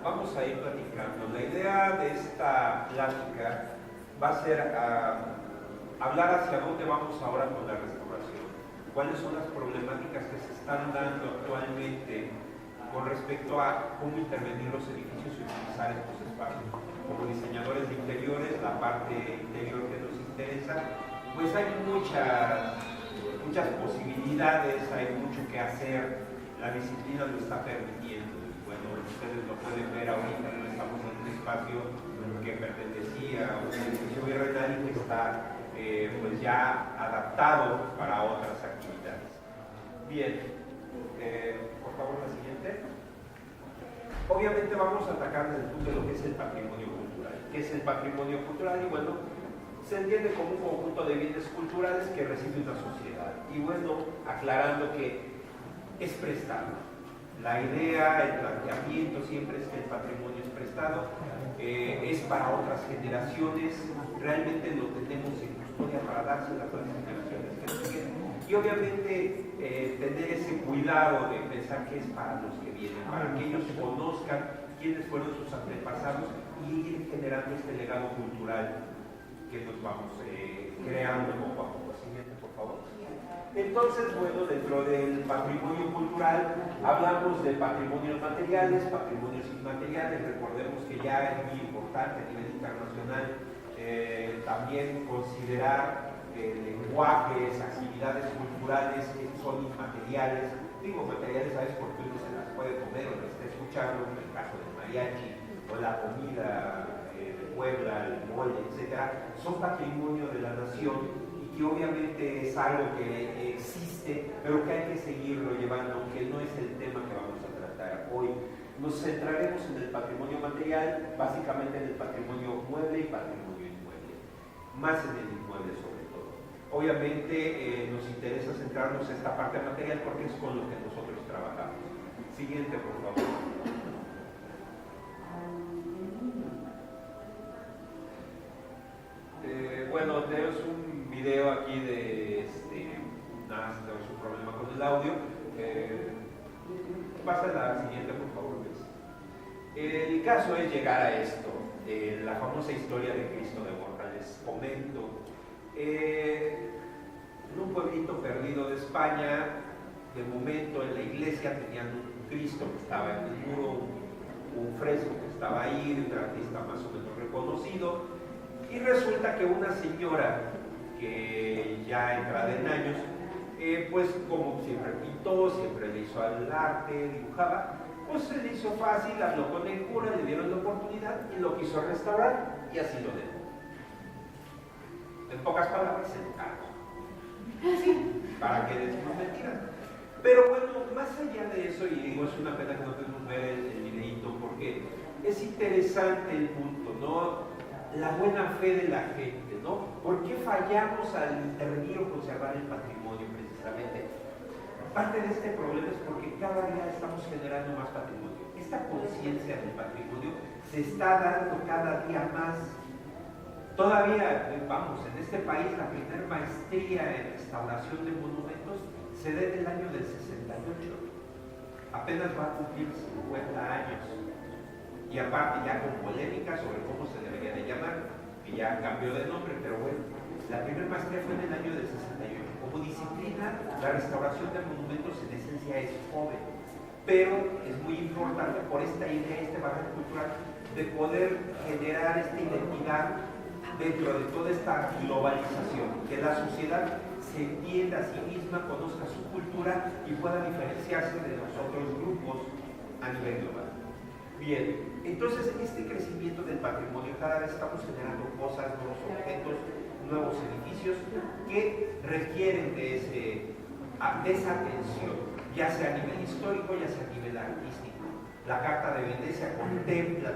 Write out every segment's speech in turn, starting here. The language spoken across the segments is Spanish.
Vamos a ir platicando. La idea de esta plática va a ser hablar hacia dónde vamos ahora con la restauración, cuáles son las problemáticas que se están dando actualmente con respecto a cómo intervenir los edificios y utilizar estos espacios. Como diseñadores de interiores, la parte interior que nos interesa, pues hay muchas posibilidades, hay mucho que hacer, la disciplina lo está permitiendo. Bueno, ustedes lo pueden ver ahorita, no estamos en un espacio que pertenecía a un edificio virreinal y que está pues ya adaptado para otras actividades. Bien, por favor la siguiente. Obviamente vamos a atacar desde el punto de lo que es el patrimonio cultural. ¿Qué es el patrimonio cultural? Y bueno, se entiende como un conjunto de bienes culturales que recibe una sociedad. Y bueno, aclarando que es prestado. La idea, el planteamiento siempre es que el patrimonio es prestado, es para otras generaciones, realmente lo tenemos en custodia para dárselo a las generaciones que siguen. Y obviamente tener ese cuidado de pensar que es para los que vienen, para que ellos conozcan quiénes fueron sus antepasados y ir generando este legado cultural que nos vamos creando poco a poco. Siguiente, por favor. Entonces, bueno, dentro del patrimonio cultural hablamos de patrimonios materiales, patrimonios inmateriales. Recordemos que ya es muy importante a nivel internacional también considerar lenguajes, actividades culturales que son inmateriales. Digo materiales, ¿sabes? Porque uno se las puede comer o las está escuchando, en el caso del mariachi o la comida de Puebla, el mole, etcétera, son patrimonio de la nación. Y obviamente es algo que existe, pero que hay que seguirlo llevando, aunque no es el tema que vamos a tratar hoy. Nos centraremos en el patrimonio material, básicamente en el patrimonio mueble y patrimonio inmueble, más en el inmueble sobre todo. Obviamente nos interesa centrarnos en esta parte material porque es con lo que nosotros trabajamos. Siguiente, por favor. Bueno, tenemos un video aquí de nada, tenemos un problema con el audio. Pasa a la siguiente, por favor, Luis. El caso es llegar a esto, la famosa historia de Cristo de Borja. Les comento, en un pueblito perdido de España, de momento en la iglesia tenían un Cristo que estaba en el muro, un fresco que estaba ahí, de un artista más o menos reconocido. Y resulta que una señora que ya entrada en años, pues como siempre pintó, siempre le hizo al arte, dibujaba, pues se le hizo fácil, habló con el cura, le dieron la oportunidad y lo quiso restaurar y así lo dejó. En pocas palabras, se encargó. Sí, para que después me tiran. Pero bueno, más allá de eso, y digo, es una pena que no podemos ver el videíto porque es interesante el punto, ¿no? La buena fe de la gente, ¿no? ¿Por qué fallamos al intervenir o conservar el patrimonio precisamente? Parte de este problema es porque cada día estamos generando más patrimonio. Esta conciencia del patrimonio se está dando cada día más. Todavía, vamos, en este país la primera maestría en restauración de monumentos se da en el año del 68. Apenas va a cumplir 50 años. Y aparte ya con polémica sobre cómo se debería de llamar, que ya cambió de nombre, pero bueno, la primera maestría fue en el año del 68. Como disciplina, la restauración de monumentos en esencia es joven, pero es muy importante por esta idea, este bagaje cultural, de poder generar esta identidad dentro de toda esta globalización, que la sociedad se entienda a sí misma, conozca su cultura y pueda diferenciarse de los otros grupos a nivel global. Bien, entonces este crecimiento del patrimonio, cada vez estamos generando cosas, nuevos objetos, nuevos edificios que requieren de esa atención, ya sea a nivel histórico, ya sea a nivel artístico. La Carta de Venecia contempla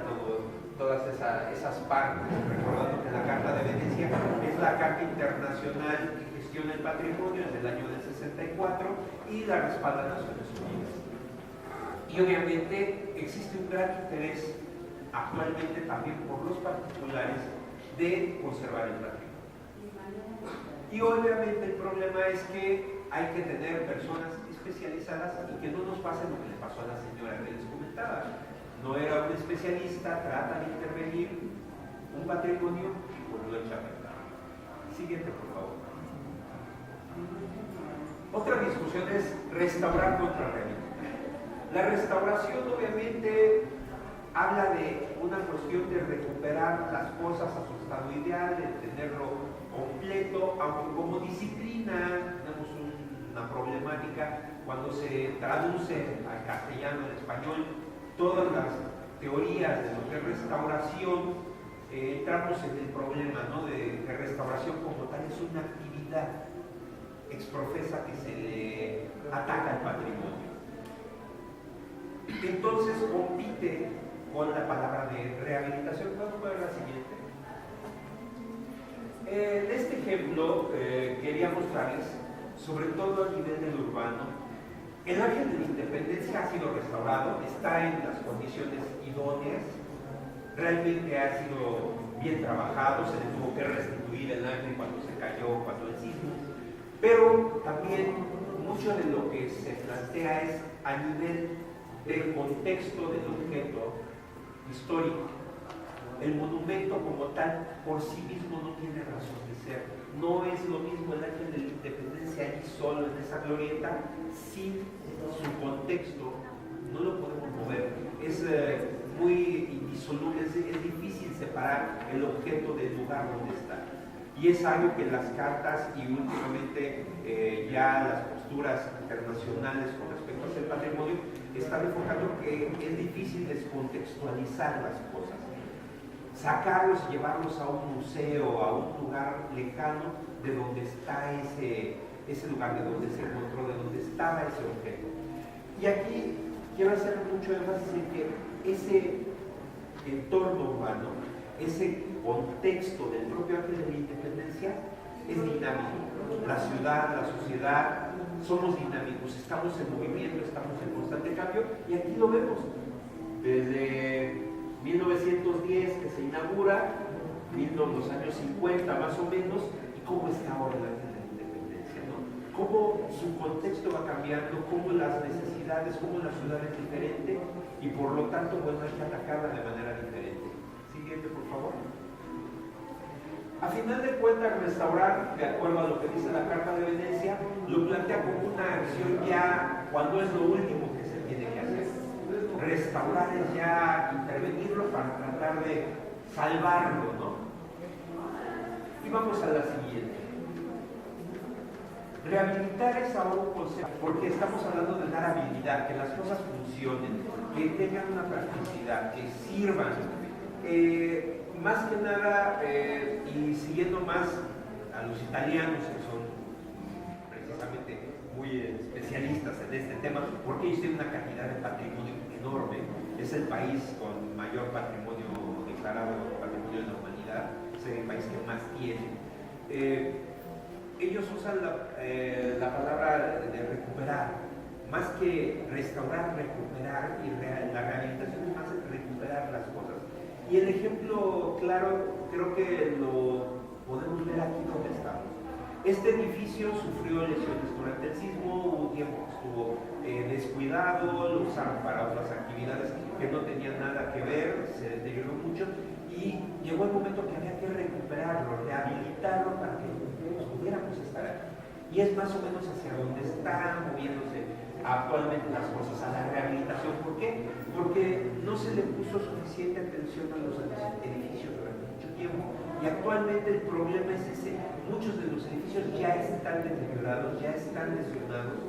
todas esas partes, recordando que la Carta de Venecia es la Carta Internacional que gestiona el patrimonio desde el año del 64 y la respalda Naciones Unidas. Y obviamente existe un gran interés actualmente también por los particulares de conservar el patrimonio. Y obviamente el problema es que hay que tener personas especializadas y que no nos pase lo que le pasó a la señora que les comentaba. no era un especialista, trata de intervenir un patrimonio y pues lo echa a perder. Siguiente, por favor. Otra discusión es restaurar contra rehabilitar. La restauración obviamente habla de una cuestión de recuperar las cosas a su estado ideal, de tenerlo completo, aunque como disciplina tenemos una problemática cuando se traduce al castellano, al español, todas las teorías de lo que es restauración, entramos en el problema, ¿no? de restauración como tal es una actividad exprofesa que se le ataca al patrimonio. Entonces compite con la palabra de rehabilitación. ¿Podemos ver la siguiente? En este ejemplo quería mostrarles, sobre todo a nivel del urbano, el Ángel de la Independencia ha sido restaurado, está en las condiciones idóneas, realmente ha sido bien trabajado, se le tuvo que restituir el ángel cuando se cayó, cuando el sismo, pero también mucho de lo que se plantea es a nivel del contexto del objeto histórico. El monumento como tal por sí mismo no tiene razón de ser. No es lo mismo el Ángel de la Independencia ahí solo en esa glorieta, sin su contexto no lo podemos mover. Es muy indisoluble, es difícil separar el objeto del lugar donde está. Y es algo que las cartas y últimamente ya las posturas internacionales con respecto al patrimonio están enfocando que es difícil descontextualizar las cosas. Sacarlos y llevarlos a un museo, a un lugar lejano de donde está ese lugar, de donde se encontró, de donde estaba ese objeto. Y aquí quiero hacer mucho énfasis en que ese entorno urbano, ese contexto del propio Ángel de la Independencia es dinámico. La ciudad, la sociedad, somos dinámicos, estamos en movimiento, estamos en constante cambio y aquí lo vemos. Desde 1910 que se inaugura, los años 50 más o menos, y cómo está ahora el Ángel de la Independencia, ¿no? Cómo su contexto va cambiando, cómo las necesidades, cómo la ciudad es diferente y por lo tanto bueno, hay que atacarla de manera diferente. Siguiente, por favor. A final de cuentas, restaurar, de acuerdo a lo que dice la Carta de Venecia, lo plantea como una acción ya cuando es lo último que se tiene que hacer. Restaurar es ya intervenirlo para tratar de salvarlo, ¿no? Y vamos a la siguiente. Rehabilitar es ahora un concepto, porque estamos hablando de dar habilidad, que las cosas funcionen, que tengan una practicidad, que sirvan. Más que nada, y siguiendo más a los italianos, que son precisamente muy especialistas en este tema, porque ellos tienen una cantidad de patrimonio enorme, es el país con mayor patrimonio declarado, patrimonio de la humanidad, es el país que más tiene. Ellos usan la palabra de recuperar, más que restaurar, recuperar, y la rehabilitación es más recuperar las cosas. Y el ejemplo claro, creo que lo podemos ver aquí donde estamos. Este edificio sufrió lesiones durante el sismo, hubo un tiempo que estuvo descuidado, lo usaron para otras actividades que no tenían nada que ver, se deterioró mucho y llegó el momento que había que recuperarlo, rehabilitarlo para que pudiéramos estar aquí. Y es más o menos hacia donde están moviéndose actualmente las cosas, a la rehabilitación. ¿Por qué? Porque no se le puso suficiente atención a los edificios durante mucho tiempo y actualmente el problema es ese. Muchos de los edificios ya están deteriorados, ya están lesionados,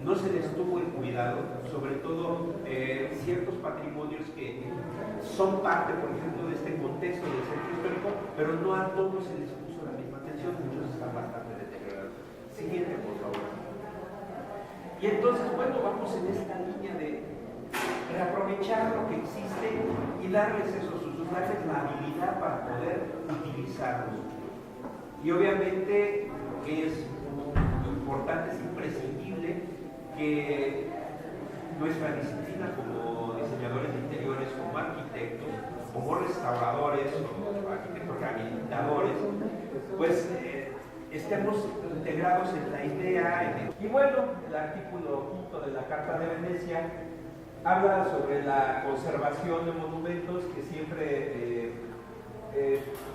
no se les tuvo el cuidado, sobre todo ciertos patrimonios que son parte, por ejemplo, de este contexto del centro histórico, pero no a todos se les puso la misma atención, muchos están bastante deteriorados. Siguiente, por favor. Y entonces, bueno, vamos en esta línea de reaprovechar lo que existe y darles esos usos, darles la habilidad para poder utilizarlos. Y obviamente es importante, es imprescindible que nuestra disciplina como diseñadores de interiores, como arquitectos, como restauradores, como arquitectos rehabilitadores, pues estemos integrados en la idea. Y bueno, el artículo 5 de la Carta de Venecia habla sobre la conservación de monumentos, que siempre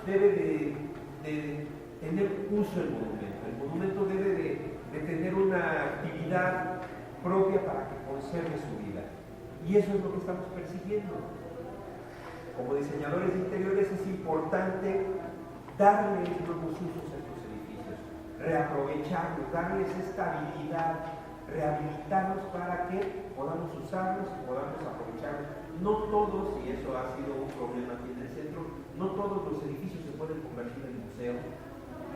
debe de tener uso el monumento. El monumento debe de tener una actividad propia para que conserve su vida. Y eso es lo que estamos persiguiendo. Como diseñadores de interiores es importante darles nuevos usos a estos edificios, reaprovecharlos, darles esta habilidad, rehabilitarlos para que podamos usarlos y podamos aprovecharlos. No todos, y eso ha sido un problema aquí en el centro, no todos los edificios se pueden convertir en museo,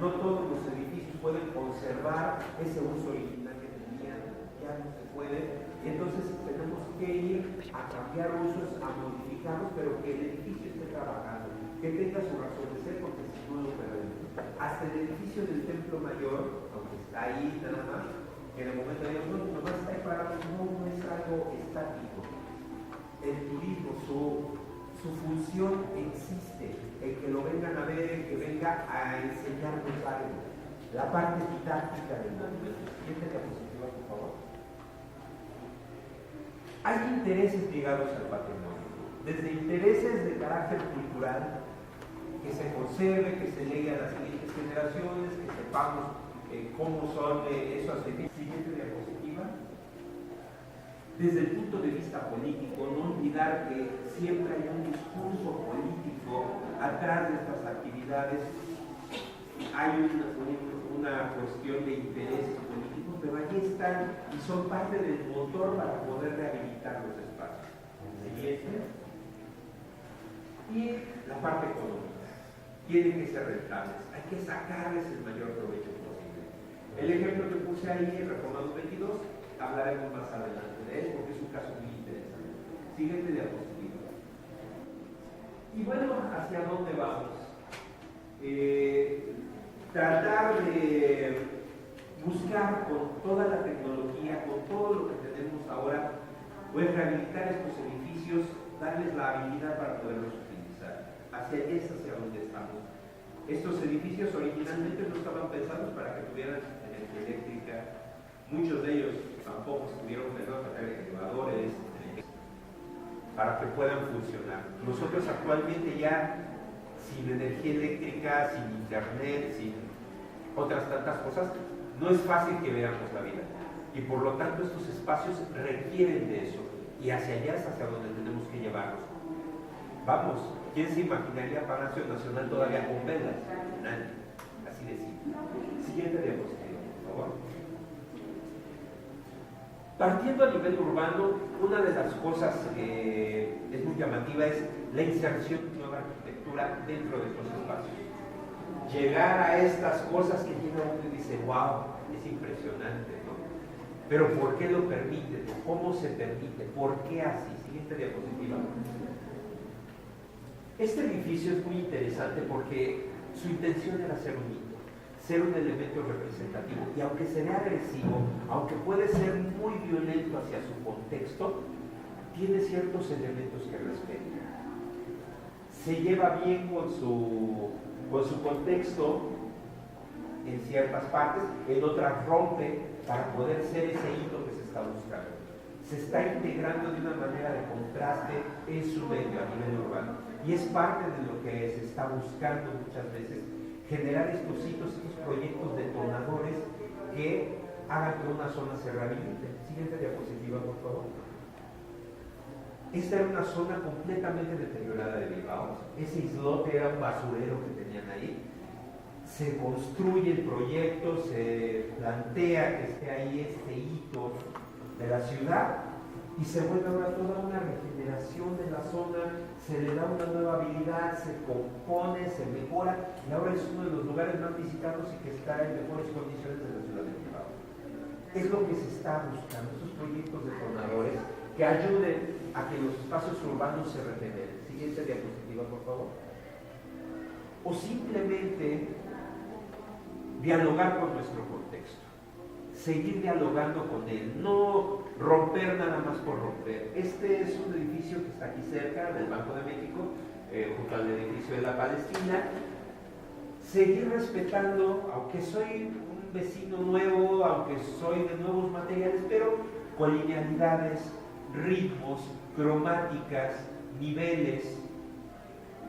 no todos los edificios pueden conservar ese uso original que tenían, ya no se puede, y entonces tenemos que ir a cambiar usos, a modificarlos, pero que el edificio esté trabajando, que tenga su razón de ser, porque si no lo perdemos. Hasta el edificio del Templo Mayor, aunque está ahí nada más, en el momento de no, nomás está ahí parado, no es algo estático. El turismo, su función existe, el que lo vengan a ver, el que venga a enseñarnos algo, la parte didáctica del movimiento. Siguiente diapositiva, por favor. Hay intereses ligados al patrimonio, desde intereses de carácter cultural, que se conserve, que se legue a las siguientes generaciones, que sepamos cómo son esos edificios. Siguiente diapositiva. Desde el punto de vista político, no olvidar que siempre hay un discurso político atrás de estas actividades. Hay una cuestión de intereses políticos, pero allí están y son parte del motor para poder rehabilitar los espacios. Siguiente. Y la parte económica. Tienen que ser rentables, hay que sacarles el mayor provecho posible. El ejemplo que puse ahí en Reformados 22, hablaremos más adelante de él porque es un caso muy interesante. Siguiente diapositiva. Y bueno, ¿hacia dónde vamos? Tratar de buscar con toda la tecnología, con todo lo que tenemos ahora, pues rehabilitar estos edificios, darles la habilidad para poderlos utilizar. Es hacia donde estamos. Estos edificios originalmente no estaban pensados para que tuvieran energía eléctrica. Muchos de ellos tampoco estuvieron pensados para tener elevadores, para que puedan funcionar. Nosotros actualmente ya, sin energía eléctrica, sin internet, sin otras tantas cosas, no es fácil que veamos la vida. Y por lo tanto estos espacios requieren de eso. Y hacia allá es hacia donde tenemos que llevarlos. Vamos, ¿quién se imaginaría Palacio Nacional todavía con velas? Nadie. Así de simple. Siguiente diapositiva, por favor. Partiendo a nivel urbano, una de las cosas que es muy llamativa es la inserción de nueva arquitectura dentro de estos espacios. Llegar a estas cosas que llega uno y dice, wow, es impresionante, ¿no? Pero ¿por qué lo permite? ¿Cómo se permite? ¿Por qué así? Siguiente diapositiva. Este edificio es muy interesante porque su intención era ser un hito, ser un elemento representativo, y aunque se vea agresivo, aunque puede ser muy violento hacia su contexto, tiene ciertos elementos que respeta. Se lleva bien con su contexto en ciertas partes, en otras rompe para poder ser ese hito que se está buscando. Se está integrando de una manera de contraste en su medio a nivel urbano. Y es parte de lo que se está buscando muchas veces, generar estos hitos, estos proyectos detonadores que hagan que una zona se rehabilite. Siguiente diapositiva, por favor. Esta era una zona completamente deteriorada de Bilbao. Ese islote era un basurero que tenían ahí. Se construye el proyecto, se plantea que esté ahí este hito de la ciudad y se vuelve ahora toda una regeneración de la zona, se le da una nueva habilidad, se compone, se mejora y ahora es uno de los lugares más visitados y que está en mejores condiciones de la ciudad de Bilbao. Es lo que se está buscando, esos proyectos detonadores que ayuden a que los espacios urbanos se regeneren. Siguiente diapositiva, por favor. O simplemente dialogar con nuestro contexto, seguir dialogando con él, no romper nada más por romper. Este es un edificio que está aquí cerca del Banco de México, junto al edificio de la Palestina. Seguir respetando, aunque soy un vecino nuevo, aunque soy de nuevos materiales, pero con linealidades, ritmos, cromáticas, niveles,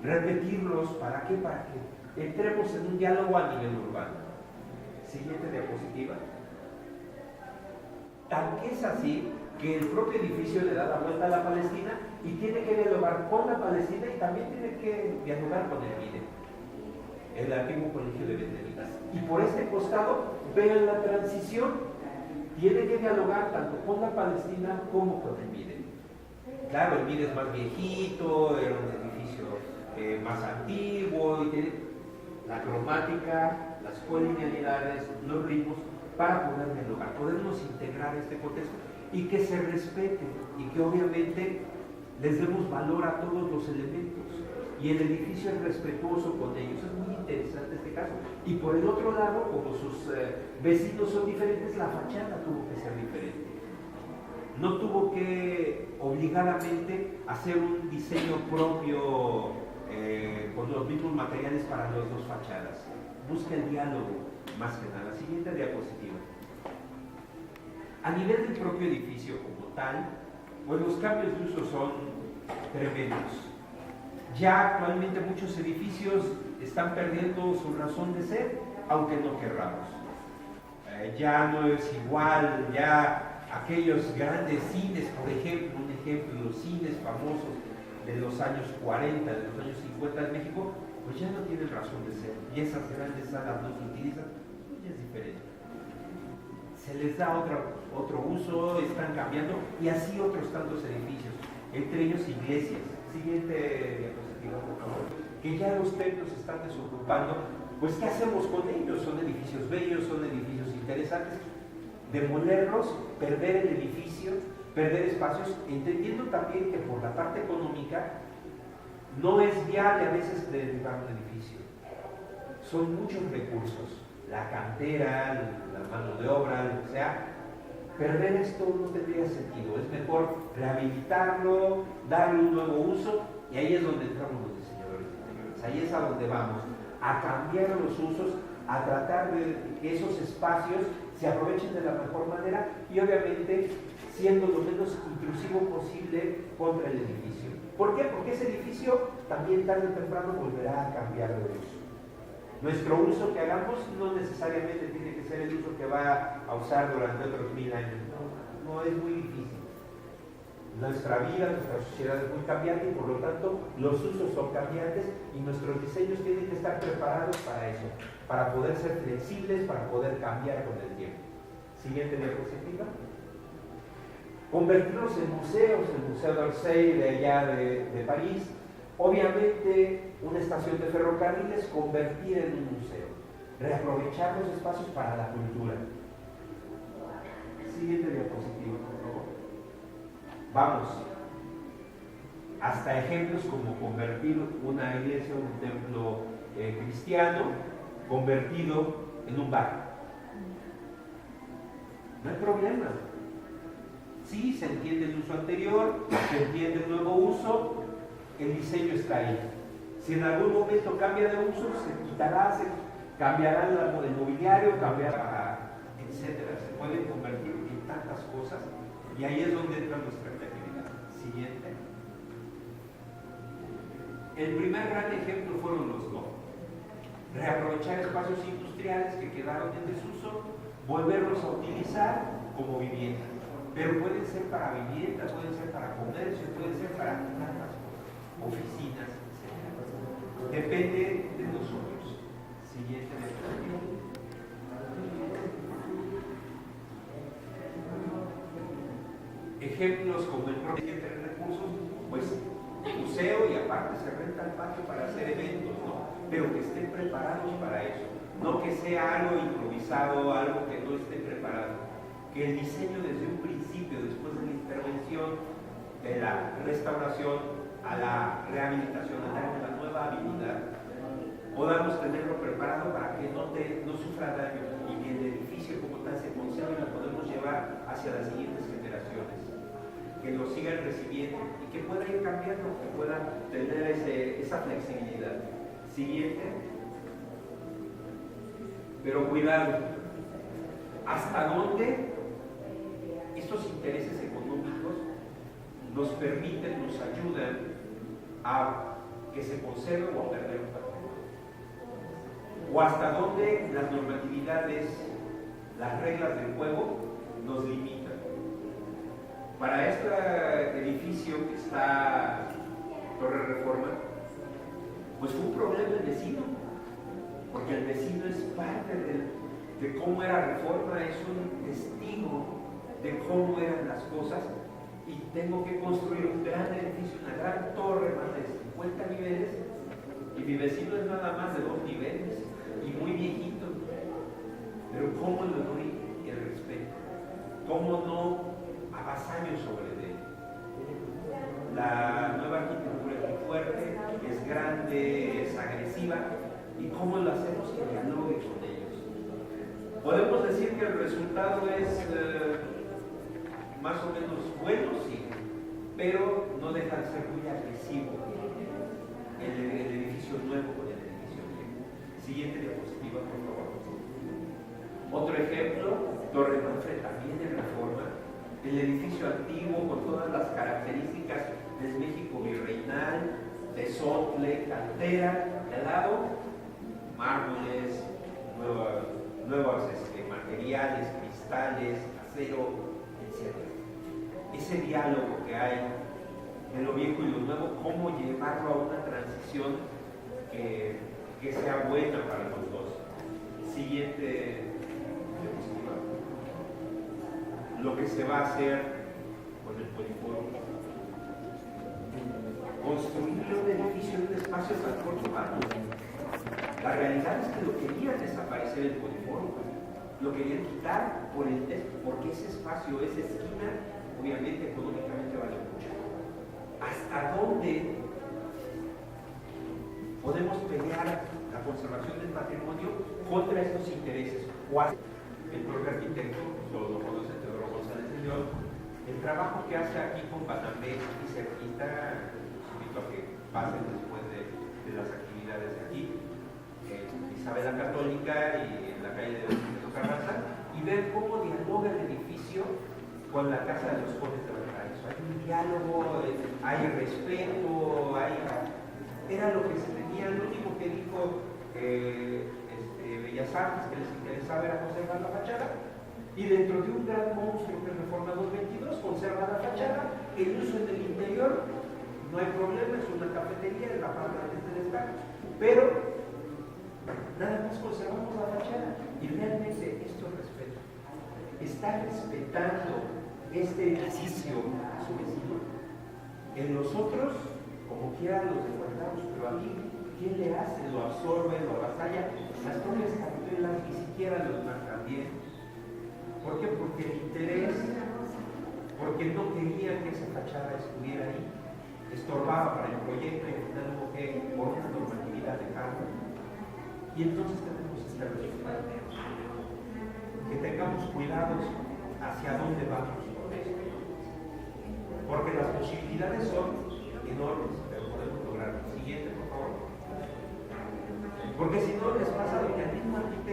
repetirlos. ¿Para qué? Para que entremos en un diálogo a nivel urbano. Siguiente diapositiva. Tan que es así que el propio edificio le da la vuelta a la Palestina y tiene que dialogar con la Palestina y también tiene que dialogar con el MIDE, el antiguo colegio de Benedictas. Y por este costado, vean la transición, tiene que dialogar tanto con la Palestina como con el MIDE. Claro, el MIDE es más viejito, era un edificio más antiguo, y tiene la cromática, las colinealidades, los ritmos, para poder dialogar, podernos integrar este contexto y que se respete y que obviamente les demos valor a todos los elementos y el edificio es respetuoso con ellos. Es muy interesante este caso. Y por el otro lado, como sus vecinos son diferentes, la fachada tuvo que ser diferente. No tuvo que obligadamente hacer un diseño propio con los mismos materiales para las dos fachadas. Busca el diálogo más que nada. Siguiente diapositiva. A nivel del propio edificio como tal, pues los cambios de uso son tremendos. Ya actualmente muchos edificios están perdiendo su razón de ser, aunque no querramos. Ya no es igual, ya aquellos grandes cines, por ejemplo, un ejemplo, los cines famosos de los años 40, de los años 50 en México, pues ya no tienen razón de ser. Y esas grandes salas no se utilizan, pues ya es diferente. Se les da otro uso, están cambiando, y así otros tantos edificios, entre ellos iglesias. Siguiente diapositiva, por favor. Que ya los templos se están desocupando, pues ¿qué hacemos con ellos? Son edificios bellos, son edificios interesantes. Demolerlos, perder el edificio, perder espacios, entendiendo también que por la parte económica no es viable a veces derribar un edificio. Son muchos recursos, la cantera, la mano de obra, lo que sea. Perder esto no tendría sentido, es mejor rehabilitarlo, darle un nuevo uso, y ahí es donde entramos los diseñadores interiores. Ahí es a donde vamos, a cambiar los usos, a tratar de que esos espacios se aprovechen de la mejor manera y obviamente siendo lo menos intrusivo posible contra el edificio. ¿Por qué? Porque ese edificio también tarde o temprano volverá a cambiar de uso. Nuestro uso que hagamos no necesariamente tiene que ser el uso que va a usar durante otros 1000 años. No es muy difícil. Nuestra vida, nuestra sociedad es muy cambiante y por lo tanto los usos son cambiantes y nuestros diseños tienen que estar preparados para eso, para poder ser flexibles, para poder cambiar con el tiempo. Siguiente diapositiva. Convertirlos en museos, el Museo d'Orsay de allá de París, obviamente una estación de ferrocarriles, convertir en un museo, reaprovechar los espacios para la cultura. Siguiente diapositiva, por favor. Vamos, hasta ejemplos como convertir una iglesia, un templo cristiano, convertido en un bar. No hay problema. Sí, se entiende el uso anterior, se entiende el nuevo uso, el diseño está ahí. Si en algún momento cambia de uso, se quitará, se cambiará el mobiliario, cambiará, etcétera. Se puede convertir en tantas cosas y ahí es donde entra nuestra creatividad. Siguiente. El primer gran ejemplo fueron los GO. Reaprovechar espacios industriales que quedaron en desuso, volverlos a utilizar como vivienda. Pero pueden ser para vivienda, pueden ser para comercio, pueden ser para tantas cosas, oficinas, etc. Depende de nosotros. Siguiente diapositiva. Ejemplos como el propio de recursos, pues museo y aparte se renta el patio para hacer eventos, ¿no? Pero que estén preparados para eso, no que sea algo improvisado, algo que no esté preparado. Que el diseño desde un principio, después de la intervención, de la restauración a la rehabilitación, a la nueva habilidad, podamos tenerlo preparado para que no sufra daño y que el edificio como tal se conserve y lo podemos llevar hacia las siguientes generaciones, que lo sigan recibiendo y que puedan ir cambiando, que puedan tener esa flexibilidad. Siguiente. Pero cuidado, ¿hasta dónde estos intereses económicos nos permiten, nos ayudan a que se conserve o a perder un patrimonio. O hasta dónde las normatividades, las reglas del juego nos limitan. Para este edificio que está Torre Reforma, pues fue un problema el vecino, porque el vecino es parte de cómo era Reforma, es un testigo de cómo eran las cosas, y tengo que construir un gran edificio, una gran torre, más de 50 niveles, y mi vecino es nada más de 2 niveles, y muy viejito. Pero ¿cómo le doy el respeto? ¿Cómo no avasallo sobre él? La nueva arquitectura es muy fuerte, es grande, es agresiva, y ¿cómo lo hacemos? Que dialogue con ellos. Podemos decir que el resultado es más o menos bueno, sí, pero no deja de ser muy agresivo el edificio nuevo con el edificio viejo. Siguiente diapositiva, por favor. Otro ejemplo, Torre Manfred, también en Reforma. El edificio antiguo con todas las características del México virreinal, de sotle, cantera, de al lado, mármoles, nuevos materiales, cristales, acero, etc. Ese diálogo que hay de lo viejo y lo nuevo, cómo llevarlo a una transición que sea buena para los dos. Siguiente diapositiva. Lo que se va a hacer con el Poliforum. Construir un edificio en un espacio tan corto. La realidad es que lo querían desaparecer el Poliforum, lo querían quitar porque ese espacio, esa esquina, obviamente económicamente vale mucho. ¿Hasta dónde podemos pelear la conservación del patrimonio contra estos intereses? El propio arquitecto, solo lo conoce Teodoro González de León, el trabajo que hace aquí con Panamé y cerquita, invito a que pasen después de las actividades de aquí, Isabel la Católica y en la calle de Benito Carranza, y ver cómo dialoga el edificio con la Casa de los Condes de Valparaíso. Hay un diálogo, hay respeto, era lo que se tenía. Lo único que dijo Bellas Artes que les interesaba era conservar la fachada, y dentro de un gran monstruo que es Reforma 222 conserva la fachada. El uso en el interior no hay problema, es una cafetería en la parte del este del estado, pero nada más conservamos la fachada, y realmente esto es respeto. Está respetando este edificio a su vecino. En los otros, como quiera, los desguardamos, pero aquí, ¿quién le hace? Lo absorbe, lo avasalla. Las propias cartelas ni siquiera los marcan bien. ¿Por qué? Porque el interés, porque no querían que esa fachada estuviera ahí, estorbaba para el proyecto, y al final hubo que, por una normatividad, dejarlo. Y entonces tenemos este resultado. Que tengamos cuidados hacia dónde vamos con esto. Porque las posibilidades son enormes, pero podemos lograrlo. Siguiente, por favor. Porque si no, les pasa lo que al mismo arquitecto